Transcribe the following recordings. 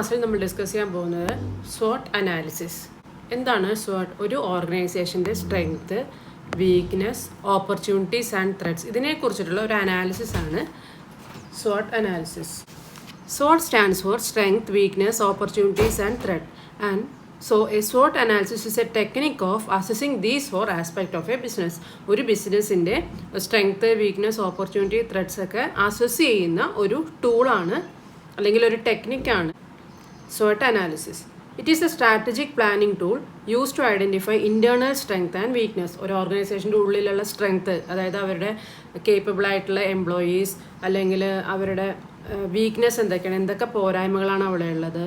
ക്ലാസ്സിൽ നമ്മൾ ഡിസ്കസ് ചെയ്യാൻ പോകുന്നത് SWOT അനാലിസിസ്. എന്താണ് SWOT? ഒരു ഓർഗനൈസേഷൻ്റെ strength, weakness, opportunities and threats ഇതിനെക്കുറിച്ചിട്ടുള്ള ഒരു അനാലിസിസ് ആണ് SWOT analysis. SWOT stands for Strength, Weakness, Opportunities and Threat. And so a SWOT analysis is a technique of assessing these four aspects of a business. ഒരു ബിസിനസ്സിൻ്റെ strength, weakness, opportunity, threats ഒക്കെ assess ചെയ്യുന്ന ഒരു ടൂളാണ് അല്ലെങ്കിൽ ഒരു ടെക്നിക്കാണ് SWOT analysis. It is a strategic planning tool use to identify internal strength and weakness. ഒരു ഓർഗനൈസേഷൻ്റെ ഉള്ളിലുള്ള സ്ട്രെങ്ത്, അതായത് അവരുടെ കേപ്പബിൾ ആയിട്ടുള്ള എംപ്ലോയീസ്, അല്ലെങ്കിൽ അവരുടെ വീക്ക്നെസ് എന്തൊക്കെയാണ്, എന്തൊക്കെ പോരായ്മകളാണ് അവിടെ ഉള്ളത്,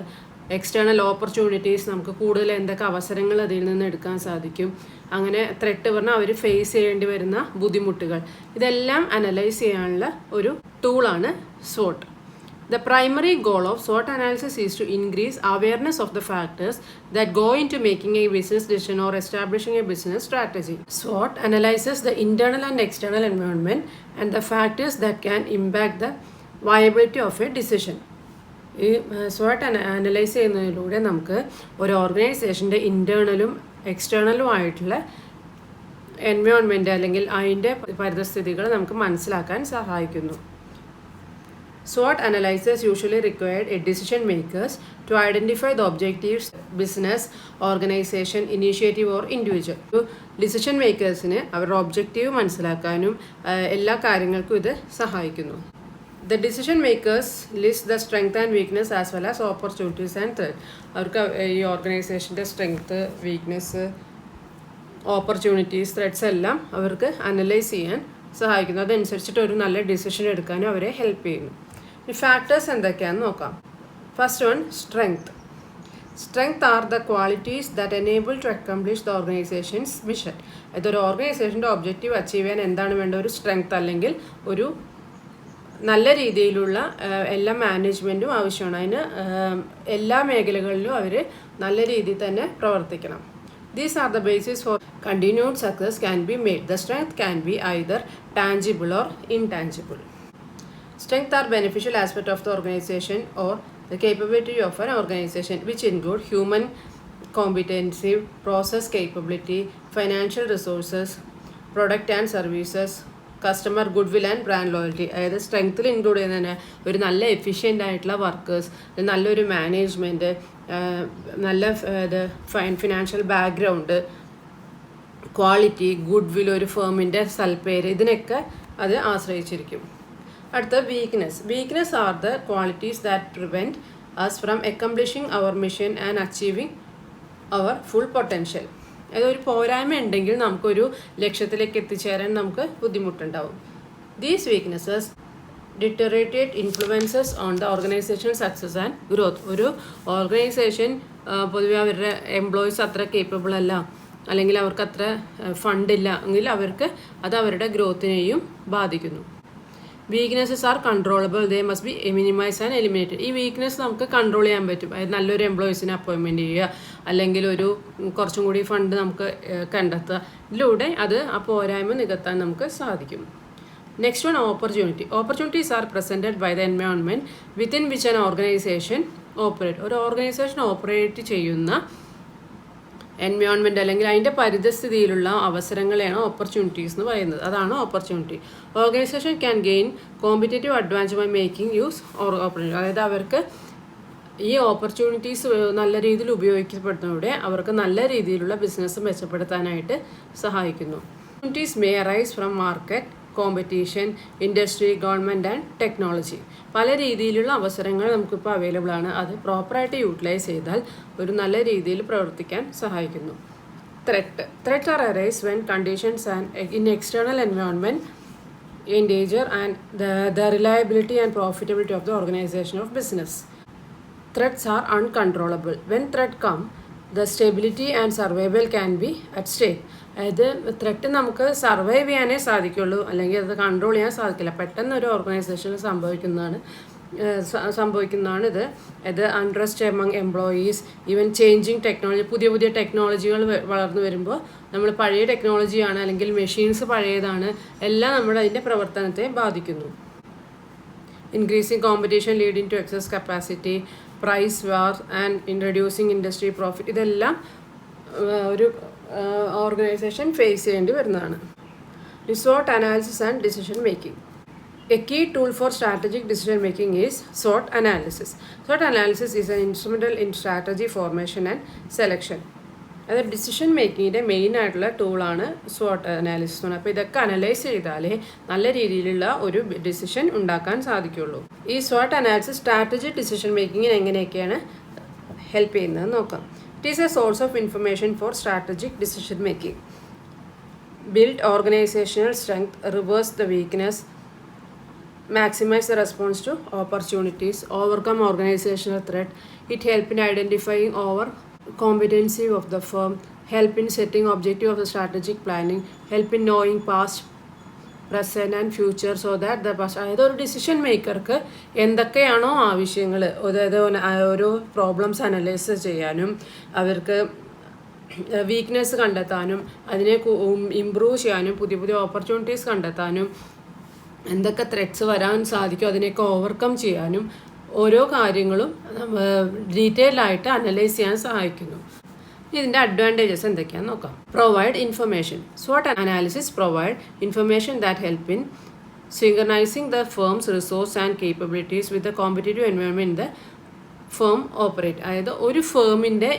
എക്സ്റ്റേണൽ ഓപ്പർച്യൂണിറ്റീസ്, നമുക്ക് കൂടുതൽ എന്തൊക്കെ അവസരങ്ങൾ അതിൽ നിന്ന് എടുക്കാൻ സാധിക്കും, അങ്ങനെ ത്രെട്ട് പറഞ്ഞാൽ അവർ ഫേസ് ചെയ്യേണ്ടി വരുന്ന ബുദ്ധിമുട്ടുകൾ, ഇതെല്ലാം അനലൈസ് ചെയ്യാനുള്ള ഒരു ടൂളാണ് SWOT. The primary goal of SWOT analysis is to increase awareness of the factors that go into making a business decision or establishing a business strategy. SWOT analyzes the internal and external environment and the factors that can impact the viability of a decision. ഈ SWOT analyse ചെയ്യുന്നതിലൂടെ നമുക്ക് ഒരു ഓർഗനൈസേഷൻ്റെ ഇൻറ്റേർണലും എക്സ്റ്റേണലും ആയിട്ടുള്ള environment അല്ലെങ്കിൽ അതിൻ്റെ പരിതസ്ഥിതികൾ നമുക്ക് മനസ്സിലാക്കാൻ സഹായിക്കുന്നു. SWOT analysis usually required a decision makers to identify the objectives, business, organization, initiative or individual. Decision മേക്കേഴ്സിന് അവരുടെ ഒബ്ജക്റ്റീവ് മനസ്സിലാക്കാനും എല്ലാ കാര്യങ്ങൾക്കും ഇത് സഹായിക്കുന്നു. The decision makers list the strength and weakness as well as opportunities and threats. അവർക്ക് ഈ ഓർഗനൈസേഷൻ്റെ strength, weakness, opportunities, threats എല്ലാം അവർക്ക് അനലൈസ് ചെയ്യാൻ സഹായിക്കുന്നു. അതനുസരിച്ചിട്ട് ഒരു നല്ല ഡിസിഷൻ എടുക്കാനും അവരെ ഹെൽപ്പ് ചെയ്യുന്നു. ഈ ഫാക്ടേഴ്സ് എന്തൊക്കെയാണെന്ന് നോക്കാം. First one, strength. Strength are the qualities that enable to accomplish the organisation's mission. ഇതൊരു ഓർഗനൈസേഷൻ്റെ ഒബ്ജക്റ്റീവ് അച്ചീവ് ചെയ്യാൻ എന്താണ് വേണ്ട? ഒരു സ്ട്രെങ്ത്, അല്ലെങ്കിൽ ഒരു നല്ല രീതിയിലുള്ള എല്ലാ മാനേജ്മെൻറ്റും ആവശ്യമാണ്. അതിന് എല്ലാ മേഖലകളിലും അവർ നല്ല രീതിയിൽ തന്നെ പ്രവർത്തിക്കണം. These are the basis for continued success can be made. The strength can be either tangible or intangible. Strength are beneficial aspect of the organization or the capability of an organization, which include human competency, process capability, financial resources, product and services, customer good will and brand loyalty. അതായത് സ്ട്രെങ്ത്തിൽ include ചെയ്യുന്ന തന്നെ ഒരു നല്ല efficient ആയിട്ടുള്ള workers, നല്ലൊരു management, നല്ല financial background, quality, goodwill, ഒരു ഫേമിൻ്റെ സൽപ്പേര്, ഇതിനൊക്കെ അത് ആശ്രയിച്ചിരിക്കും. അടുത്ത weakness. Weakness are the qualities that prevent us from accomplishing our mission and achieving our full potential. അതായത് ഒരു പോരായ്മ ഉണ്ടെങ്കിൽ നമുക്കൊരു ലക്ഷ്യത്തിലേക്ക് എത്തിച്ചേരാൻ നമുക്ക് ബുദ്ധിമുട്ടുണ്ടാവും. These weaknesses deteriorated influences on the organisation success and growth. ഒരു ഓർഗനൈസേഷൻ പൊതുവെ അവരുടെ എംപ്ലോയീസ് അത്ര കേപ്പബിൾ അല്ല, അല്ലെങ്കിൽ അവർക്ക് അത്ര ഫണ്ടില്ല എങ്കിൽ അവർക്ക് അത് അവരുടെ ഗ്രോത്തിനെയും ബാധിക്കുന്നു. Weaknesses are controllable, they must be minimise and eliminated. ഈ വീക്ക്നെസ് നമുക്ക് കൺട്രോൾ ചെയ്യാൻ പറ്റും. അതായത് നല്ലൊരു എംപ്ലോയീസിനെ അപ്പോയിൻമെൻറ്റ് ചെയ്യുക, അല്ലെങ്കിൽ ഒരു കുറച്ചും കൂടി ഫണ്ട് നമുക്ക് കണ്ടെത്തുക. ഇതിലൂടെ അത് ആ പോരായ്മ നികത്താൻ നമുക്ക് സാധിക്കും. Next one, opportunity. Opportunities are presented by the environment within which an organisation operate. ഒരു ഓർഗനൈസേഷൻ ഓപ്പറേറ്റ് ചെയ്യുന്ന എൻവയോൺമെൻറ്റ് അല്ലെങ്കിൽ അതിൻ്റെ പരിതസ്ഥിതിയിലുള്ള അവസരങ്ങളെയാണ് ഓപ്പർച്യൂണിറ്റീസ് എന്ന് പറയുന്നത്. അതാണ് opportunity. Organisation can gain competitive advantage by making use opportunity. അതായത് അവർക്ക് ഈ ഓപ്പർച്യൂണിറ്റീസ് നല്ല രീതിയിൽ ഉപയോഗിക്കപ്പെടുന്നതോടെ അവർക്ക് നല്ല രീതിയിലുള്ള ബിസിനസ് മെച്ചപ്പെടുത്താനായിട്ട് സഹായിക്കുന്നു. Opportunities may arise from market, competition, industry, government and technology. പല രീതിയിലുള്ള അവസരങ്ങൾ നമുക്കിപ്പോൾ അവൈലബിൾ ആണ്. അത് പ്രോപ്പറായിട്ട് യൂട്ടിലൈസ് ചെയ്താൽ ഒരു നല്ല രീതിയിൽ പ്രവർത്തിക്കാൻ സഹായിക്കുന്നു. Threat are arise when conditions and in external environment endanger and the reliability and profitability of the organization of business. Threats are uncontrollable. When threat come, the stability and survival can be at stake. അതായത് threat നമുക്ക് survive ചെയ്യാനേ സാധിക്കുള്ളൂ, അല്ലെങ്കിൽ അത് control ചെയ്യാൻ സാധിക്കില്ല. പെട്ടെന്ന് ഒരു ഓർഗനൈസേഷനിൽ സംഭവിക്കുന്നതാണ് ഇത് untrust among employees, even changing technology, പുതിയ ടെക്നോളജികൾ വളർന്നു വരുമ്പോൾ നമ്മൾ പഴയ ടെക്നോളജിയാണ് അല്ലെങ്കിൽ മെഷീൻസ് പഴയതാണ്, എല്ലാം അതിൻ്റെ പ്രവർത്തനത്തെ ബാധിക്കുന്നു. Increasing competition leading to excess capacity, price war and introducing industry profit, ഇതെല്ലാം ഒരു ഓർഗനൈസേഷൻ ഫേസ് ചെയ്യേണ്ടി വരുന്നതാണ്. SWOT analysis and decision making. A key tool for strategic decision making is SWOT analysis. SWOT analysis is an instrumental in strategy formation and selection. അത് decision മേക്കിങ്ങിൻ്റെ main ആയിട്ടുള്ള ടൂളാണ് SWOT analysis എന്ന് പറയുന്നത്. അപ്പോൾ ഇതൊക്കെ analyse ചെയ്താലേ നല്ല രീതിയിലുള്ള ഒരു ഡിസിഷൻ ഉണ്ടാക്കാൻ സാധിക്കുള്ളൂ. ഈ SWOT അനാലിസിസ് സ്ട്രാറ്റജിക് ഡിസിഷൻ മേക്കിങ്ങിന് എങ്ങനെയൊക്കെയാണ് ഹെൽപ്പ് ചെയ്യുന്നത് നോക്കാം. It is A source of information for strategic decision making. Build organizational strength, reverse the weakness, maximize the response to opportunities, overcome organizational threat. It helps in identifying over competency of the firm, help in setting objective of the strategic planning, help in knowing past, present and future so that the past. അതായത് ഒരു decision മേക്കർക്ക് എന്തൊക്കെയാണോ ആവശ്യങ്ങൾ, അതായത് ഓരോ problems analyse ചെയ്യാനും അവർക്ക് weakness കണ്ടെത്താനും അതിനെ ഇമ്പ്രൂവ് ചെയ്യാനും പുതിയ പുതിയ ഓപ്പർച്യൂണിറ്റീസ് കണ്ടെത്താനും എന്തൊക്കെ ത്രെറ്റ്സ് വരാൻ സാധിക്കും അതിനെയൊക്കെ ഓവർകം ചെയ്യാനും ഓരോ കാര്യങ്ങളും ഡീറ്റെയിൽഡ് ആയിട്ട് അനലൈസ് ചെയ്യാൻ സഹായിക്കുന്നു. ഇതിൻ്റെ അഡ്വാൻറ്റേജസ് എന്തൊക്കെയാണെന്ന് നോക്കാം. Provide information. SWOT analysis provide information that help in synchronising the firms resource and capabilities with the competitive environment the firm operate. അതായത് ഒരു ഫേമിൻ്റെ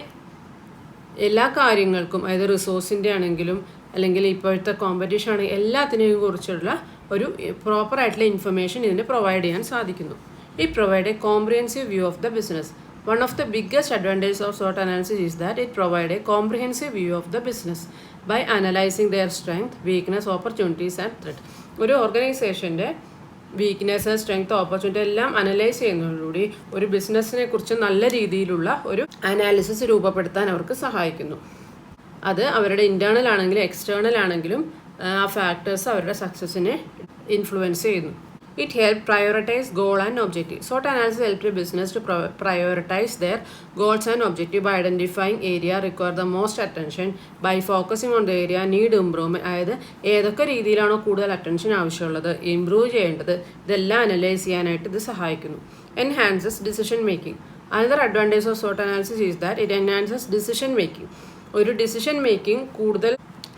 എല്ലാ കാര്യങ്ങൾക്കും, അതായത് റിസോഴ്സിൻ്റെ ആണെങ്കിലും അല്ലെങ്കിൽ ഇപ്പോഴത്തെ കോമ്പറ്റീഷൻ ആണെങ്കിലും എല്ലാത്തിനെയും കുറിച്ചുള്ള ഒരു പ്രോപ്പറായിട്ടുള്ള ഇൻഫർമേഷൻ ഇതിന് പ്രൊവൈഡ് ചെയ്യാൻ സാധിക്കുന്നു. It provides a comprehensive view of the business. One of the biggest advantages of SWOT analysis is that it provides a comprehensive view of the business by analyzing their strength, weakness, opportunities and threat. ഒരു ഓർഗനൈസേഷൻ്റെ weakness, strength, opportunity എല്ലാം analyse ചെയ്യുന്നതിലൂടെ ഒരു ബിസിനസ്സിനെ കുറിച്ച് നല്ല രീതിയിലുള്ള ഒരു analysis രൂപപ്പെടുത്താൻ അവർക്ക് സഹായിക്കുന്നു. അത് അവരുടെ ഇൻറ്റേർണൽ ആണെങ്കിലും എക്സ്റ്റേണൽ ആണെങ്കിലും ആ ഫാക്ടേഴ്സ് അവരുടെ സക്സസ്സിനെ ഇൻഫ്ലുവൻസ് ചെയ്യുന്നു. It helps prioritize goal and objective. SWOT analysis helps a business to prioritize their goals and objective by identifying area require the most attention by focusing on the area need improvement. അതായത് ഏതൊക്കെ രീതിയിലാണോ കൂടുതൽ attention ആവശ്യമുള്ളത്, improve ചെയ്യേണ്ടത്, ഇതെല്ലാം analyse ചെയ്യാനായിട്ട് ഇത് സഹായിക്കുന്നു. Enhances decision making. Another advantage of SWOT analysis is that it enhances decision making. ഒരു ഡിസിഷൻ മേക്കിംഗ് കൂടുതൽ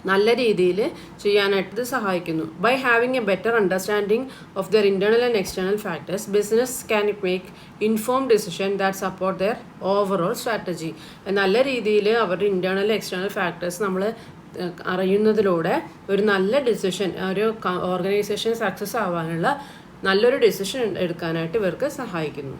നല്ല രീതിയിൽ ചെയ്യാനായിട്ട് ഇത് സഹായിക്കുന്നു. By having a better understanding of their internal and external factors business can make informed decision that support their overall strategy. നല്ല രീതിയിൽ അവരുടെ ഇൻറ്റേർണൽ എക്സ്റ്റേണൽ ഫാക്ടേഴ്സ് നമ്മൾ അറിയുന്നതിലൂടെ ഒരു നല്ല ഡിസിഷൻ, ഒരു ഓർഗനൈസേഷൻ സക്സസ് ആവാനുള്ള നല്ലൊരു ഡിസിഷൻ എടുക്കാനായിട്ട് ഇവർക്ക് സഹായിക്കുന്നു.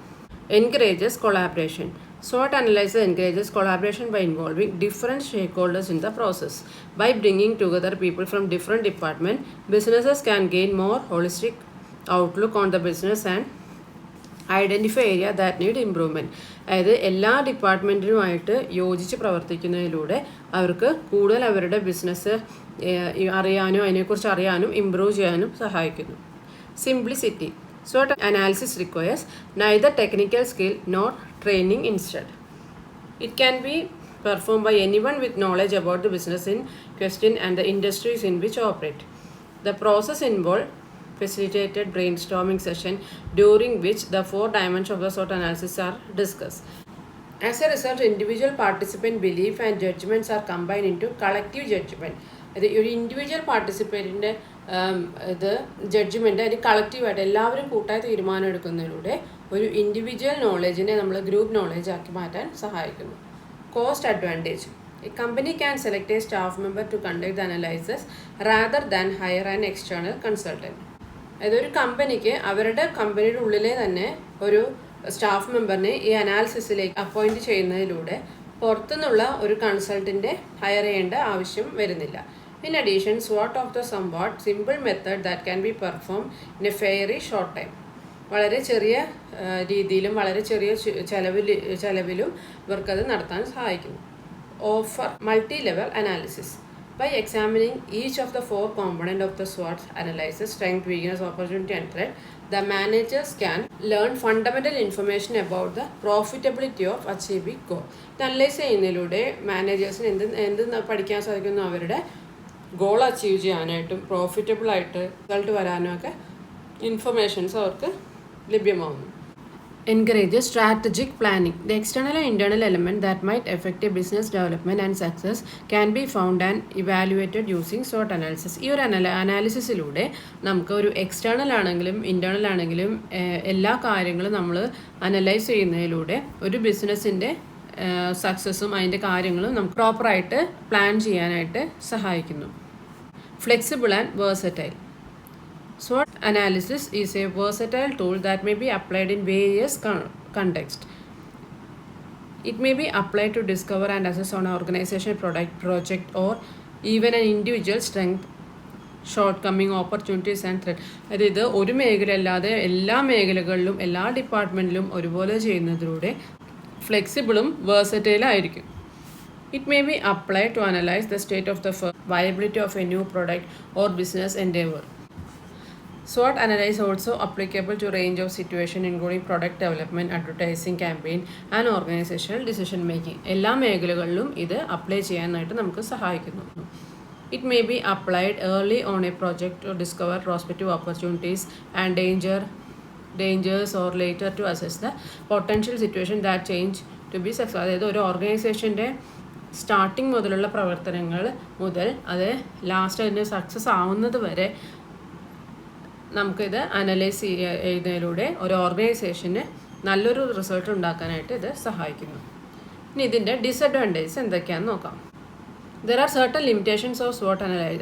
Encourages collaboration. SWOT analysis encourages collaboration by involving different stakeholders in the process. By bringing together people from different departments, businesses can gain more holistic outlook on the business and identify areas that need improvement. അതായത് എല്ലാ ഡിപ്പാർട്ട്മെൻറ്റിനുമായിട്ട് യോജിച്ച് പ്രവർത്തിക്കുന്നതിലൂടെ അവർക്ക് കൂടുതൽ അവരുടെ business അറിയാനും അതിനെക്കുറിച്ച് അറിയാനും improve ചെയ്യാനും സഹായിക്കുന്നു. Simplicity. SWOT analysis requires neither technical skill nor training instead. It can be performed by anyone with knowledge about the business in question and the industries in which operate. The process involves facilitated brainstorming session during which the 4 dimensions of the SWOT analysis are discussed. As a result, individual participant belief and judgments are combined into collective judgment. അത് ഒരു individual പാർട്ടിസിപ്പേറ്റിൻ്റെ ഇത് judgement അതിന് കളക്റ്റീവായിട്ട് എല്ലാവരും കൂട്ടായി തീരുമാനം എടുക്കുന്നതിലൂടെ ഒരു individual നോളേജിനെ നമ്മൾ ഗ്രൂപ്പ് നോളേജ് ആക്കി മാറ്റാൻ സഹായിക്കുന്നു. Cost advantage. A company can select a staff member to conduct the analysis rather than hire an external consultant. അതായത് ഒരു കമ്പനിക്ക് അവരുടെ കമ്പനിയുടെ ഉള്ളിലെ തന്നെ ഒരു സ്റ്റാഫ് മെമ്പറിനെ ഈ അനാലിസിസിലേക്ക് അപ്പോയിൻറ്റ് ചെയ്യുന്നതിലൂടെ പുറത്തുനിന്നുള്ള ഒരു കൺസൾട്ടൻറ്റിനെ ഹയർ ചെയ്യേണ്ട ആവശ്യം വരുന്നില്ല. In addition, SWOT of the somewhat simple method that can be performed in a very short time. വളരെ ചെറിയ രീതിയിലും വളരെ ചെറിയ ചെലവിലും ഇവർക്കത് നടത്താൻ സഹായിക്കുന്നു. Offer multi-level analysis. By examining each of the 4 components of the SWOT analysis, strength, weakness, opportunity and threat, the managers can learn fundamental information about the profitability of achieving goal. Analyse ചെയ്യുന്നതിലൂടെ മാനേജേഴ്സിന് എന്ത് പഠിക്കാൻ സാധിക്കുന്നു, അവരുടെ goal achieve ചെയ്യാനായിട്ടും പ്രോഫിറ്റബിളായിട്ട് result വരാനും ഒക്കെ informations അവർക്ക് ലഭ്യമാകുന്നു. encourages strategic planning. The external and internal element that might affect a business development and success can be found and evaluated using SWOT analysis. ഈ ഒരു അനാലിസിസിലൂടെ നമുക്ക് ഒരു എക്സ്റ്റേണൽ ആണെങ്കിലും ഇൻറ്റേർണൽ ആണെങ്കിലും എല്ലാ കാര്യങ്ങളും നമ്മൾ അനലൈസ് ചെയ്യുന്നതിലൂടെ ഒരു ബിസിനസ്സിൻ്റെ സക്സസ്സും അതിൻ്റെ കാര്യങ്ങളും നമുക്ക് പ്രോപ്പറായിട്ട് പ്ലാൻ ചെയ്യാനായിട്ട് സഹായിക്കുന്നു. Flexible and versatile. SWOT analysis is a versatile tool that may be applied in various contexts. It may be applied to discover and assess on an organization, product, project, or even an individual strength, shortcoming, opportunities and threat. അതായത് ഒരു മേഖലയല്ലാതെ എല്ലാ മേഖലകളിലും എല്ലാ ഡിപ്പാർട്ട്മെൻറ്റിലും ഒരുപോലെ ചെയ്യുന്നതിലൂടെ ഫ്ലെക്സിബിളും വേഴ്സറ്റൈലും ആയിരിക്കും. It may be applied to analyze the state of the viability of a new product or business endeavor. SWOT analysis also applicable to range of situations including product development, advertising campaign and organizational decision making. എല്ലാ മേഖലകളിലും ഇത് apply ചെയ്യാനായിട്ട് നമുക്ക് സഹായിക്കുന്നു. It may be applied early on a project to discover prospective opportunities and dangers or later to assess the potential situation that change to be successful. അതായത് ഒരു ഓർഗനൈസേഷൻ്റെ starting മുതലുള്ള പ്രവർത്തനങ്ങൾ മുതൽ അത് ലാസ്റ്റ് അതിന് സക്സസ് ആവുന്നത് വരെ നമുക്കിത് അനലൈസ് ചെയ്യുന്നതിലൂടെ ഒരു ഓർഗനൈസേഷന് നല്ലൊരു റിസൾട്ട് ഉണ്ടാക്കാനായിട്ട് ഇത് സഹായിക്കുന്നു. ഇനി ഇതിൻ്റെ ഡിസഡ്വാൻറ്റേജസ് എന്തൊക്കെയാണെന്ന് നോക്കാം. There are certain limitations of SWOT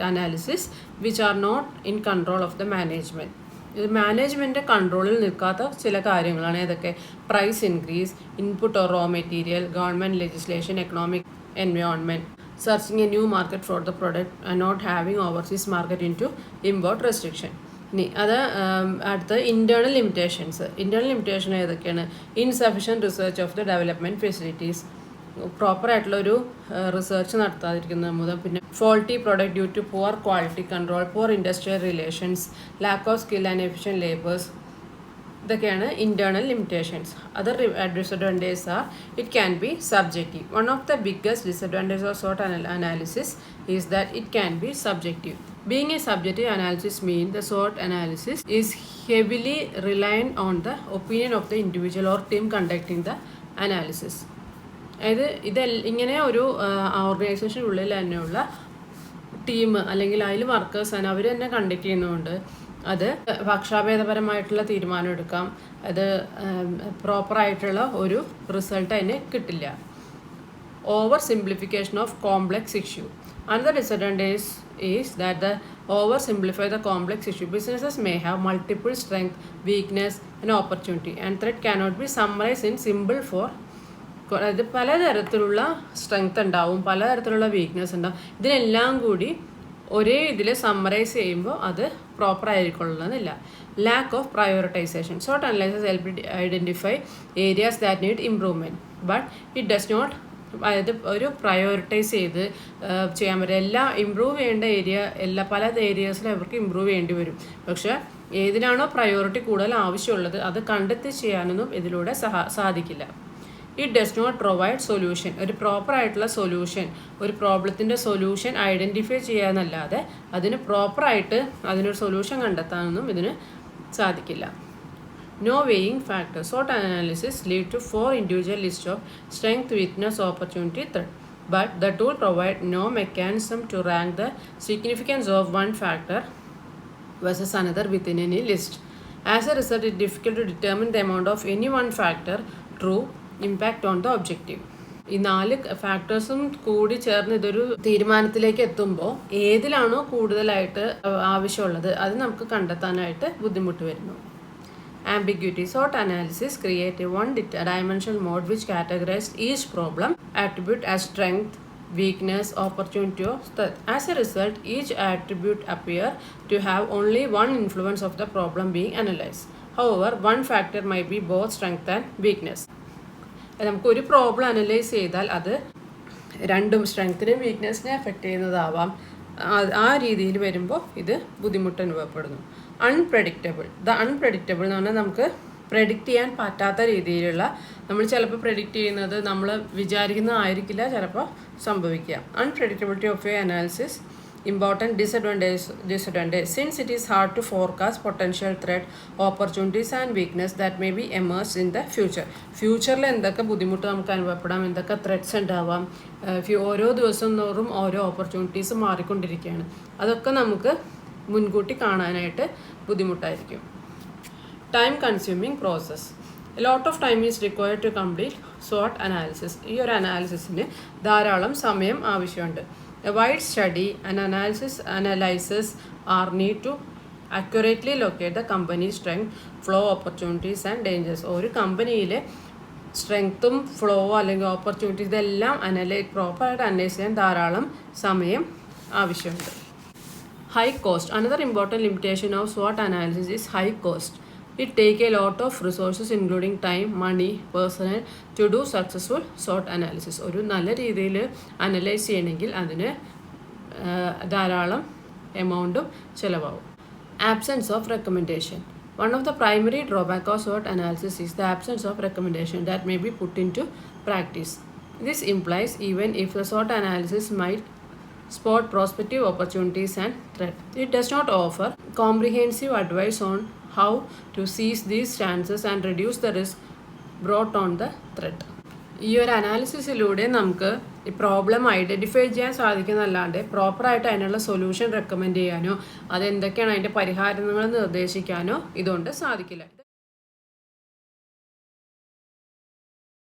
analysis which are not in control of the management. ഇത് മാനേജ്മെൻറ്റ് കൺട്രോളിൽ നിൽക്കാത്ത ചില കാര്യങ്ങളാണ്. ഏതൊക്കെ? Price increase, input or raw material, government legislation, economic environment, searching a new market for the product and not having overseas market into import restriction. ഇനി അത് അടുത്ത internal limitation ഏതൊക്കെയാണ്? Insufficient research of the development facilities, പ്രോപ്പറായിട്ടുള്ളൊരു research നടത്താതിരിക്കുന്നത് മുതൽ, പിന്നെ faulty product due to poor quality control, poor industrial relations, lack of skill and efficient labours. ഇതൊക്കെയാണ് internal limitations. Other disadvantages are it can be subjective. One of the biggest disadvantage of SWOT analysis is that it can be subjective. Being a subjective analysis means the SWOT analysis is heavily reliant on the opinion of the individual or team conducting the analysis. അതായത് ഇങ്ങനെ ഒരു ഓർഗനൈസേഷനുള്ളിൽ തന്നെയുള്ള team അല്ലെങ്കിൽ അതിൽ വർക്കേഴ്സാണ് അവർ തന്നെ conduct ചെയ്യുന്നതുകൊണ്ട് അത് പക്ഷാഭേദപരമായിട്ടുള്ള തീരുമാനം എടുക്കാം. അത് പ്രോപ്പറായിട്ടുള്ള ഒരു റിസൾട്ട് അതിന് കിട്ടില്ല. Over simplification of complex issue. Another disadvantage is that the oversimplify the complex issue. Businesses may have multiple strength, weakness and opportunity and threat cannot be summarized in simple for. അതായത് പലതരത്തിലുള്ള strength ഉണ്ടാവും, പലതരത്തിലുള്ള weakness ഉണ്ടാവും. ഇതിനെല്ലാം കൂടി ഒരേ ഇതിൽ summarise ചെയ്യുമ്പോൾ അത് പ്രോപ്പറായിരിക്കൊള്ളുന്നില്ല. Lack of prioritisation. SWOT analysis help identify areas that need improvement but it does not. അതായത് ഒരു പ്രയോറിറ്റൈസ് ചെയ്ത് ചെയ്യാൻ പറ്റും. എല്ലാം ഇമ്പ്രൂവ് ചെയ്യേണ്ട പല ഏരിയാസിലും അവർക്ക് ഇമ്പ്രൂവ് ചെയ്യേണ്ടി വരും. പക്ഷേ ഏതിനാണോ പ്രയോറിറ്റി കൂടുതൽ ആവശ്യമുള്ളത് അത് കണ്ടെത്തി ചെയ്യാനൊന്നും ഇതിലൂടെ സാധിക്കില്ല. It does not provide solution. ഒരു പ്രോപ്പറായിട്ടുള്ള സൊല്യൂഷൻ, ഒരു പ്രോബ്ലത്തിൻ്റെ സൊല്യൂഷൻ ഐഡൻറ്റിഫൈ ചെയ്യാനല്ലാതെ അതിന് പ്രോപ്പറായിട്ട് അതിനൊരു സൊല്യൂഷൻ കണ്ടെത്താനൊന്നും ഇതിന് സാധിക്കില്ല. No weighing factor. SWOT analysis lead to 4 individual lists of strength, weakness, opportunity, threat. But the tool provides no mechanism to rank the significance of one factor versus another within any list. As a result, it is difficult to determine the amount of any one factor true impact on the objective. ഈ 4 ഫാക്ടേഴ്സും കൂടി ചേർന്ന് ഇതൊരു തീരുമാനത്തിലേക്ക് എത്തുമ്പോൾ ഏതിലാണോ കൂടുതലായിട്ട് ആവശ്യമുള്ളത് അത് നമുക്ക് കണ്ടെത്താനായിട്ട് ബുദ്ധിമുട്ട് വരുന്നു. Ambiguity. SWOT analysis create a one-dimensional mode which categorizes each problem attribute as strength, weakness, opportunity or threat. As a result, each attribute appear to have only one influence of the problem being analyzed. However, one factor might be both strength and weakness. നമുക്കൊരു problem analyse ചെയ്താൽ അത് രണ്ടും സ്ട്രെങ്ത്തിനെയും വീക്ക്നെസ്സിനെ effect ചെയ്യുന്നതാവാം. ആ രീതിയിൽ വരുമ്പോൾ ഇത് ബുദ്ധിമുട്ട് അനുഭവപ്പെടുന്നു. അൺപ്രെഡിക്റ്റബിൾ. അൺപ്രെഡിക്റ്റബിൾ എന്ന് പറഞ്ഞാൽ നമുക്ക് പ്രെഡിക്റ്റ് ചെയ്യാൻ പറ്റാത്ത രീതിയിലുള്ള, നമ്മൾ ചിലപ്പോൾ പ്രെഡിക്റ്റ് ചെയ്യുന്നത് നമ്മൾ വിചാരിക്കുന്നതായിരിക്കില്ല ചിലപ്പോൾ സംഭവിക്കുക. Unpredictability of a analysis important disadvantage since it is hard to forecast potential threat, opportunities and weakness that may be emerged in the future. ഫ്യൂച്ചറിൽ എന്തൊക്കെ ബുദ്ധിമുട്ട് നമുക്ക് അനുഭവപ്പെടാം, എന്തൊക്കെ ത്രെറ്റ്സ് ഉണ്ടാവാം, ഓരോ ദിവസം തോറും ഓരോ ഓപ്പർച്യൂണിറ്റീസ് മാറിക്കൊണ്ടിരിക്കുകയാണ്. അതൊക്കെ നമുക്ക് മുൻകൂട്ടി കാണാനായിട്ട് ബുദ്ധിമുട്ടായിരിക്കും. Time consuming process. A lot of time is required to complete SWOT analysis. ഈ ഒരു അനാലിസിസിന് ധാരാളം സമയം ആവശ്യമുണ്ട്. A wide study and analysis are need to accurately locate the company's strength, flow, opportunities and dangers. ഒരു കമ്പനിയിലെ സ്ട്രെങ്ത്തും ഫ്ലോ അല്ലെങ്കിൽ opportunities ഇതെല്ലാം പ്രോപ്പറായിട്ട് അനലൈസ് ചെയ്യാൻ ധാരാളം സമയം ആവശ്യമുണ്ട്. High cost. Another important limitation of SWOT analysis is high cost. It takes a lot of resources including time, money, personnel to do successful SWOT analysis. ഒരു നല്ല രീതിയിൽ അനലൈസ് ചെയ്യണമെങ്കിൽ അതിന് ധാരാളം എമൗണ്ടും ചിലവാകും. Absence of recommendation. One of the primary drawbacks of SWOT analysis is the absence of recommendation that may be put into practice. This implies even if the SWOT analysis might spot prospective opportunities and threats, it does not offer comprehensive advice on how to seize these chances and reduce the risk brought on the threat. ഈ ഒരു അനാലിസിസിലൂടെ നമുക്ക് ഈ problem identify ചെയ്യാൻ സാധിക്കുന്നതല്ലാണ്ട് പ്രോപ്പറായിട്ട് അതിനുള്ള solution recommend ചെയ്യാനോ അതെന്തൊക്കെയാണ് അതിൻ്റെ പരിഹാരങ്ങൾ നിർദ്ദേശിക്കാനോ ഇതുകൊണ്ട് സാധിക്കില്ല.